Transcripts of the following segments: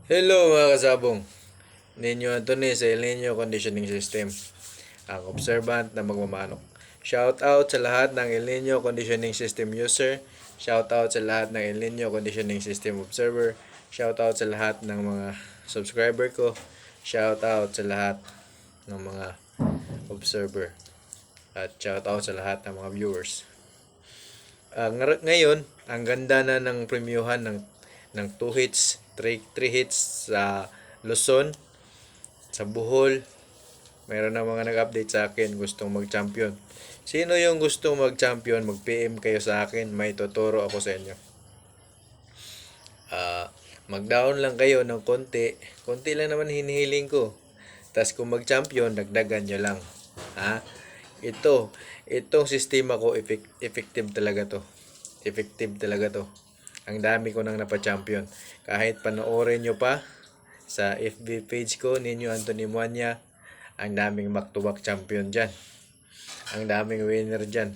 Hello mga kasabong. Ninyo Anthony sa El Nino Conditioning System. Ang observant na magmamanok. Shout out sa lahat ng El Nino Conditioning System user. Shout out sa lahat ng El Nino Conditioning System observer. Shout out sa lahat ng mga subscriber ko. Shout out sa lahat ng mga observer. At shout out sa lahat ng mga viewers. Ngayon, ang ganda na ng premiuhan ng 2 hits, 3 hits sa Luzon, sa Bohol. Mayroon na mga nag-update sa akin gustong mag-champion. Sino yung gustong mag-champion, mag-PM kayo sa akin, may tuturo ako sa inyo. Mag-down lang kayo ng konti. Konti lang naman hinihiling ko. Tapos kung mag-champion, dagdagan nyo lang. Ha? Itong sistema ko, effective talaga to. Effective talaga to. Ang dami ko nang napa-champion. Kahit panoorin nyo pa sa FB page ko, Ninyo Anthony Muanya, ang daming back-to-back champion dyan. Ang daming winner dyan.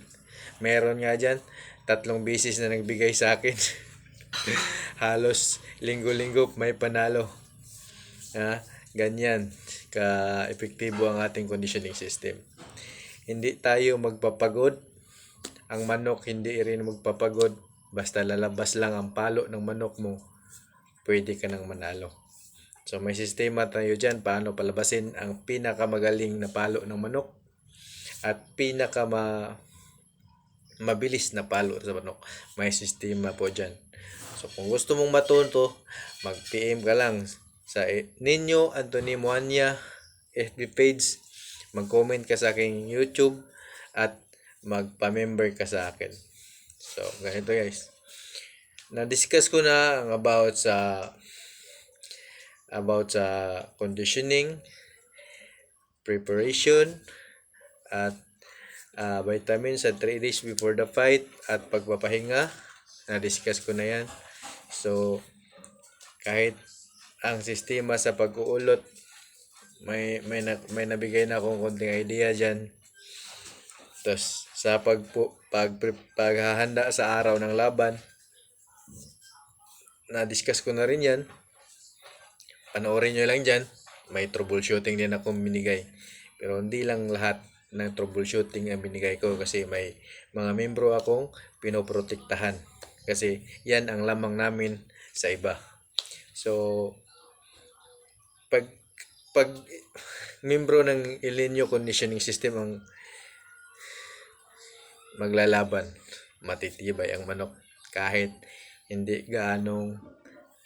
Meron nga dyan, 3 beses na nagbigay sa akin. Halos linggo-linggo may panalo. Ganyan ka-epektibo ang ating conditioning system. Hindi tayo magpapagod. Ang manok hindi rin magpapagod. Basta lalabas lang ang palo ng manok mo, pwede ka nang manalo. So may sistema tayo dyan paano palabasin ang pinakamagaling na palo ng manok at mabilis na palo sa manok. May sistema po dyan. So kung gusto mong matuto, mag-PM ka lang sa Ninyo Anthony Muanya FB page, mag-comment ka sa aking YouTube at magpa-member ka sa akin. So ganito guys, na-discuss ko na ang about sa conditioning, preparation, at vitamins sa 3 days before the fight at pagpapahinga. Na-discuss ko na yan. So kahit ang sistema sa pag-uulot, may nabigay na akong konting idea dyan. Tapos sa paghahanda sa araw ng laban, na-discuss ko na rin yan. Panoorin nyo lang dyan. May troubleshooting din akong binigay. Pero hindi lang lahat ng troubleshooting ang binigay ko kasi may mga membro akong pinoprotektahan. Kasi yan ang lamang namin sa iba. So, pag membro ng El Nino Conditioning System ang maglalaban, matitibay ang manok. Kahit hindi gaanong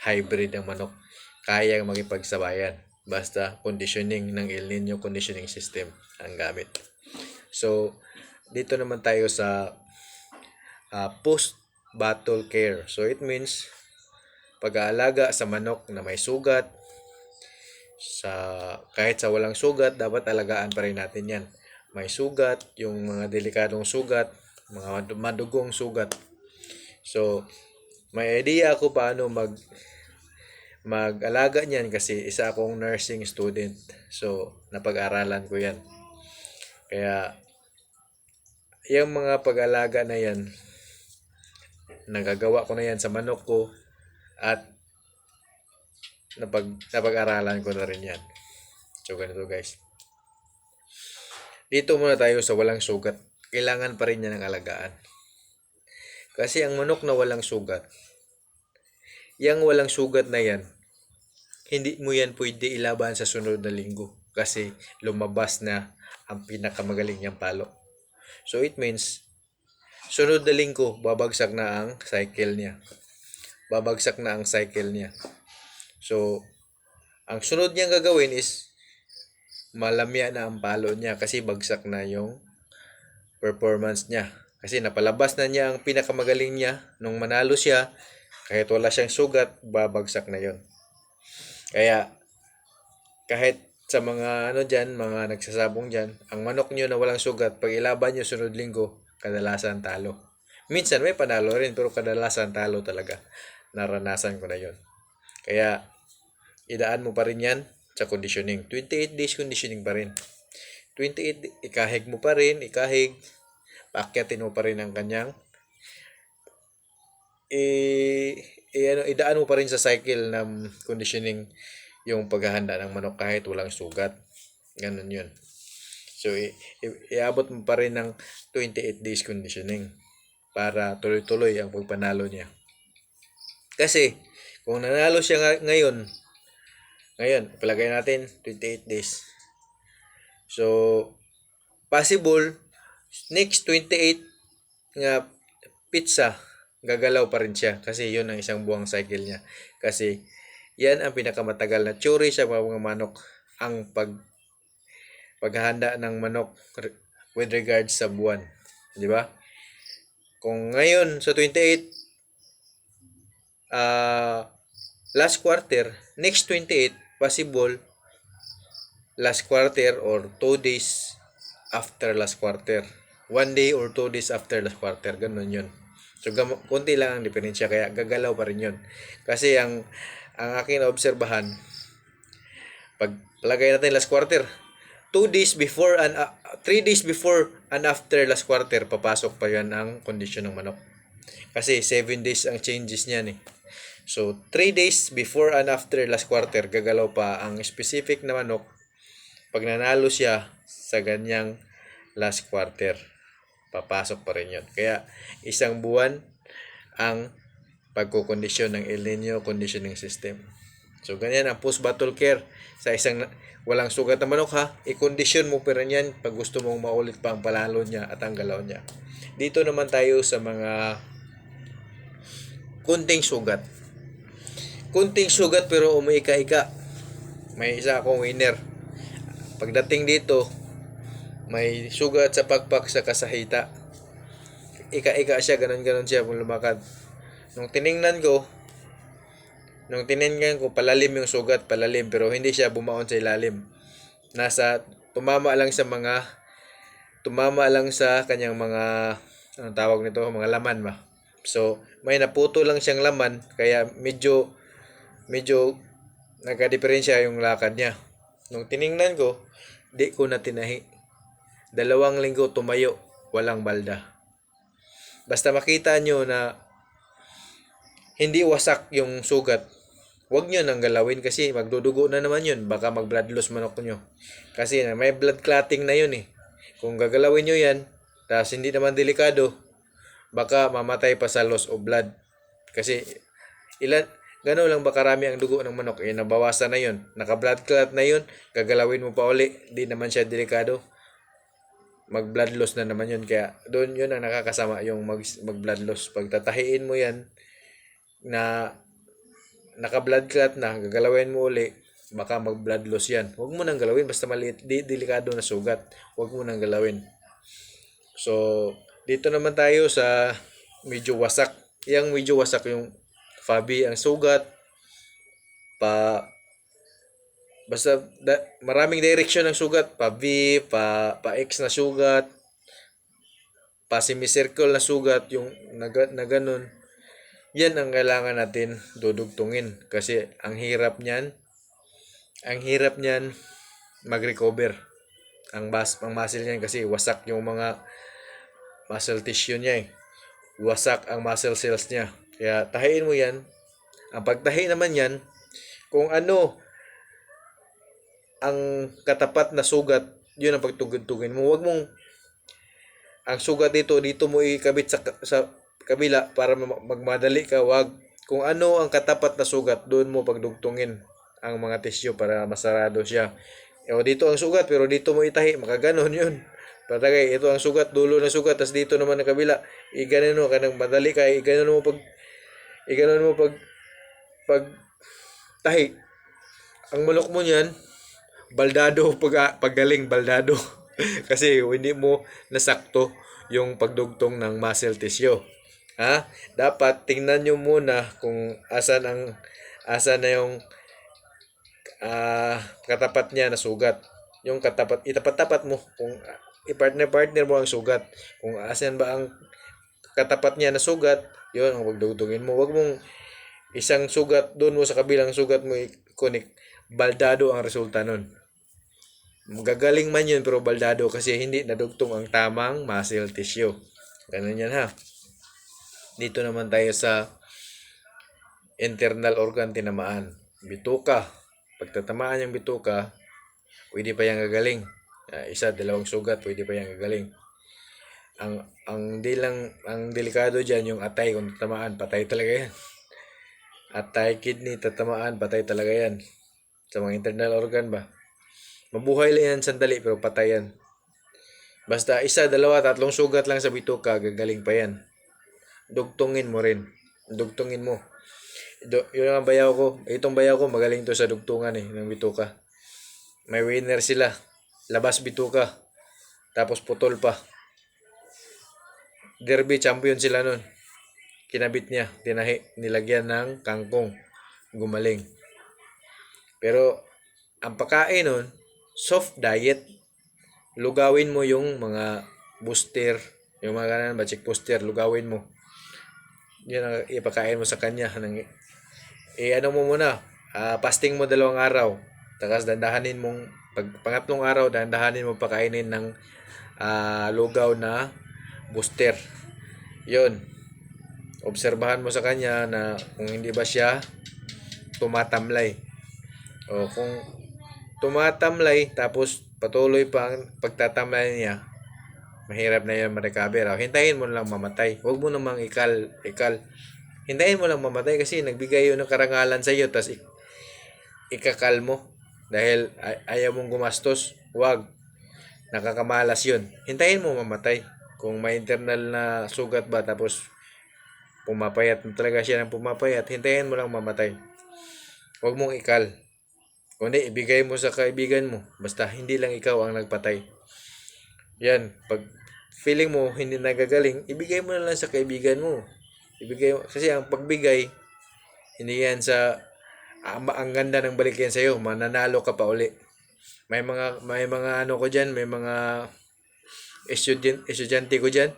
hybrid ang manok, kaya makipagsabayan. Basta conditioning ng El Nino Conditioning System ang gamit. So, dito naman tayo sa post-battle care. So, it means pag-aalaga sa manok na may sugat, kahit sa walang sugat, dapat alagaan pa rin natin yan. May sugat, yung mga delikadong sugat, mga madugong sugat. So, may idea ako paano mag-alaga niyan kasi isa akong nursing student. So, napag-aralan ko yan. Kaya, yung mga pag-alaga na yan, nagagawa ko na yan sa manok ko at napag-aralan ko na rin yan. So, ganito guys. Dito muna tayo sa walang sugat. Kailangan pa rin yan ng alagaan. Kasi ang manok na walang sugat, yung walang sugat na yan, hindi mo yan pwede ilaban sa sunod na linggo kasi lumabas na ang pinakamagaling niyang palo. So it means, sunod na linggo, babagsak na ang cycle niya. So, ang sunod niyang gagawin is, malamya na ang palo niya kasi bagsak na yung performance niya. Kasi napalabas na niya ang pinakamagaling niya nung manalo siya, kahit wala siyang sugat, babagsak na yon. Kaya, kahit sa mga mga nagsasabong dyan, ang manok nyo na walang sugat, pag ilaban nyo sunod linggo, kadalasan talo. Minsan may panalo rin, pero kadalasan talo talaga. Naranasan ko na yon. Kaya, idaan mo pa rin yan sa conditioning. 28 days conditioning pa rin. 28, ikahig mo pa rin, paakyatin mo pa rin ang kanyang idaan mo pa rin sa cycle ng conditioning yung paghahanda ng manok kahit walang sugat. Ganun yun. So, iabot mo pa rin ng 28 days conditioning para tuloy-tuloy ang pagpanalo niya. Kasi, kung nanalo siya ngayon, palagay natin 28 days. So, possible, next 28 nga pizza, gagalaw pa rin siya kasi yun ang isang buwang cycle niya. Kasi, yan ang pinakamatagal na tsuri sa mga manok, ang paghahanda ng manok with regards sa buwan. Di ba? Kung ngayon sa 28, last quarter, next 28, possible last quarter or 2 days after last quarter. 1 day or 2 days after last quarter. Ganun yun. So, konti lang ang diferensya. Kaya gagalaw pa rin yun. Kasi ang aking obserbahan, pag palagay natin last quarter, 3 days before and after last quarter, papasok pa yan ang kondisyon ng manok. Kasi 7 days ang changes niyan eh. So, 3 days before and after last quarter, gagalaw pa ang specific na manok pag nanalo siya sa ganyang last quarter. Papasok pa rin yun. Kaya, isang buwan ang pagkukondisyon ng El Nino Conditioning System. So, ganyan ang post-battle care sa isang walang sugat na manok ha. I-condition mo pa rin yan pag gusto mong maulit pa ang palalo niya at ang galaw niya. Dito naman tayo sa mga kunting sugat. Kunting sugat pero umiika-ika. May isa akong winner. Pagdating dito, may sugat sa pagpak sa kasahita. Ika-ika siya, ganun-ganun siya kung lumakad. Nung tiningnan ko, palalim yung sugat, pero hindi siya bumaon sa ilalim. Tumama lang sa kanyang mga, anong tawag nito, mga laman ba. So, may naputo lang siyang laman, kaya medyo nagka-diferensya yung lakad niya. Nung tiningnan ko, di ko na tinahi. 2 linggo tumayo, walang balda. Basta makita nyo na hindi wasak yung sugat, huwag nyo nang galawin kasi magdudugo na naman yun. Baka mag-blood loss manok nyo. Kasi may blood clotting na yun eh. Kung gagalawin nyo yan, tapos hindi naman delikado, baka mamatay pa sa loss of blood. Kasi gano'n lang ba karami ang dugo ng manok? Nabawasan na yun. Naka-blood clot na yun, gagalawin mo pa uli, di naman siya delikado. Mag-blood loss na naman yun. Kaya doon yun ang nakakasama yung mag-blood loss. Pag tatahiin mo yan, na naka-blood clot na, gagalawin mo uli, baka mag-blood loss yan. Huwag mo nang galawin, basta maliit, delikado na sugat. Huwag mo nang galawin. So, dito naman tayo sa medyo wasak. Yung medyo wasak yung Fabi, ang sugat, maraming direksyon ng sugat, pa V, pa X na sugat, pa semicircle na sugat, yung na ganun. Yan ang kailangan natin dudugtungin kasi ang hirap niyan mag-recover. Ang muscle niyan kasi wasak yung mga muscle tissue niya eh. Wasak ang muscle cells niya. Kaya tahiin mo yan. Ang pagtahi naman yan, kung ano ang katapat na sugat, yun ang pagtugin mo. Huwag mong ang sugat dito mo ikabit sa kabila para magmadali ka. Wag. Kung ano ang katapat na sugat, doon mo pagdugtungin ang mga tissue para masarado siya. Dito ang sugat pero dito mo itahi, makaganon yun. Patagay, ito ang sugat, dulo na sugat, tas dito naman ang kabila. Iganon mo kanang madali ka, iganon mo pag tahi. Ang manok mo niyan, baldado paggaling baldado. Kasi hindi mo nasakto yung pagdugtong ng muscle tissue. Ha? Dapat tingnan nyo muna kung asan na yung katapat niya na sugat. Yung katapat, itapat-tapat mo kung i-partner mo ang sugat. Kung asan ba ang katapat niya na sugat, yun ang pagdugtungin mo. Huwag mong isang sugat doon mo sa kabilang sugat mo i-connect. Baldado ang resulta nun. Magagaling man yun pero baldado kasi hindi nadugtong ang tamang muscle tissue. Ganun yan ha. Dito naman tayo sa internal organ tinamaan. Bituka. Pag tatamaan yung bituka, pwede pa yang gagaling. Isa, dalawang sugat, pwede pa yang gagaling. Ang delikado diyan yung atay, kung tatamaan, patay talaga yan. Atay, kidney, tatamaan, patay talaga yan. Sa mga internal organ ba? Mabuhay lang yan sandali, pero patay yan. Basta isa, dalawa, tatlong sugat lang sa bituka, gagaling pa yan. Dugtungin mo rin. Dugtungin mo. Yun ang bayaw ko. Itong bayaw ko, magaling to sa dugtungan ng bituka. May winner sila. Labas bituka. Tapos putol pa. Derby champion sila nun. Kinabit niya. Tinahi. Nilagyan ng kangkong. Gumaling. Pero, ang pagkain nun, soft diet. Lugawin mo yung mga booster. Yung mga kanan, batchik booster. Lugawin mo. Yun ang ipakain mo sa kanya. Ano mo muna, fasting mo 2 araw. Tapos dandahanin mong, pangatlong araw, dandahanin mo pakainin ng lugaw na booster. Yun. Obserbahan mo sa kanya na kung hindi ba siya tumatamlay. O kung tumatamlay, tapos patuloy pa ang pagtatamlay niya, mahirap na yan ma-recover. Hintayin mo lang mamatay. Huwag mo namang ikal. Hintayin mo lang mamatay kasi nagbigay yun ng karangalan sa iyo, tas ikakal mo dahil ayaw mong gumastos. Huwag. Nakakamalas yun. Hintayin mo mamatay. Kung may internal na sugat ba, tapos pumapayat talaga siya ng pumapayat, hintayin mo lang mamatay. Huwag mong ikal. Kundi ibigay mo sa kaibigan mo. Basta hindi lang ikaw ang nagpatay. Yan. Pag feeling mo hindi nagagaling, ibigay mo na lang sa kaibigan mo. Kasi ang pagbigay, hindi yan sa ang ganda ng balik yan sa'yo. Mananalo ka pa uli. May mga ano ko dyan, may mga estudyante ko dyan.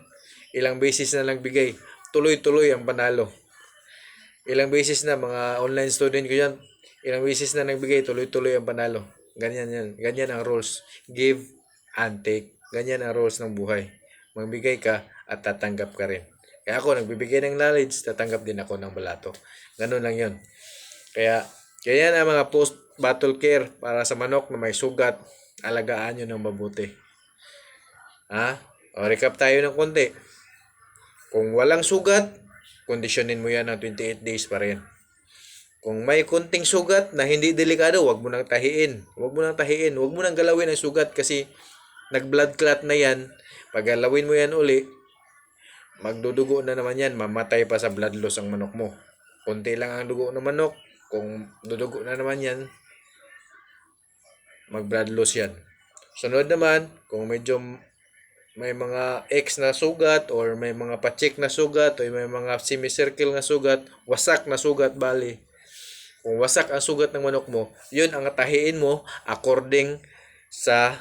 Ilang beses na nagbigay. Tuloy-tuloy ang panalo. Ilang beses na, mga online student ko dyan. Ilang beses na nagbigay, tuloy-tuloy ang panalo. Ganyan yan. Ganyan ang rules. Give and take. Ganyan ang rules ng buhay. Magbigay ka at tatanggap ka rin. Kaya ako, nagbibigay ng knowledge, tatanggap din ako ng balato. Ganun lang yun. Kaya yan ang mga post-battle care para sa manok na may sugat. Alagaan nyo ng mabuti. O, recap tayo ng konti. Kung walang sugat, kondisyonin mo yan ng 28 days pa rin. Kung may kunting sugat na hindi delikado, wag mo nang tahiin. Wag mo nang galawin ang sugat kasi nag-blood clot na yan. Pag galawin mo yan uli, magdudugo na naman yan. Mamatay pa sa blood loss ang manok mo. Kunti lang ang dugo ng manok. Kung dudugo na naman yan, mag-blood loss yan. Sunod naman, kung medyo may mga X na sugat or may mga pa-check na sugat o may mga semicircle na sugat, wasak na sugat bali. Kung wasak ang sugat ng manok mo, yun ang atahiin mo according sa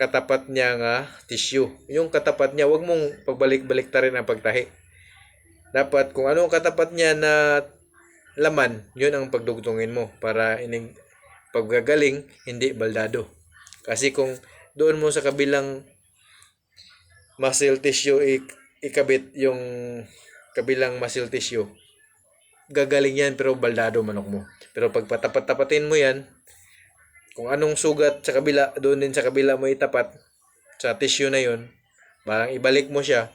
katapat niya nga tissue. Yung katapat niya, wag mong pagbalik-balik ta rin ang pagtahi. Dapat kung anong katapat niya na laman, yun ang pagdugtungin mo para paggagaling, hindi baldado. Kasi kung doon mo sa kabilang muscle tissue ikabit yung kabilang muscle tissue, gagaling yan pero baldado manok mo. Pero pag patapat-tapatin mo yan, kung anong sugat sa kabila, doon din sa kabila mo itapat sa tissue na yun, parang ibalik mo siya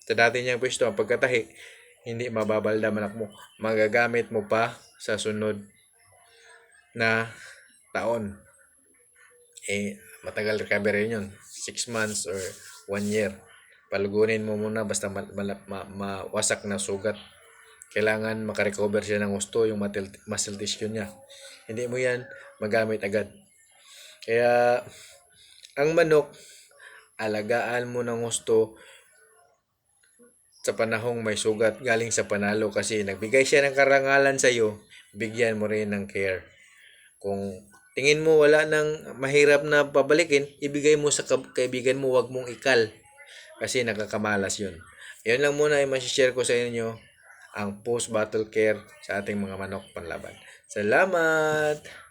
sa dati niyang pwesto. Ang pagkatahi, hindi mababalda manok mo. Magagamit mo pa sa sunod na taon. Matagal recovery yun. 6 months or 1 year. Palugunin mo muna basta mawasak na sugat. Kailangan makarecover siya ng gusto yung muscle tissue niya. Hindi mo yan magamit agad. Kaya, ang manok, alagaan mo ng gusto sa panahong may sugat galing sa panalo kasi nagbigay siya ng karangalan sa iyo, bigyan mo rin ng care. Kung tingin mo wala nang mahirap na pabalikin, ibigay mo sa kaibigan mo, wag mong ikal kasi nakakamalas yun. Yan lang muna ay masishare ko sa inyo ang post-battle care sa ating mga manok panlaban. Salamat!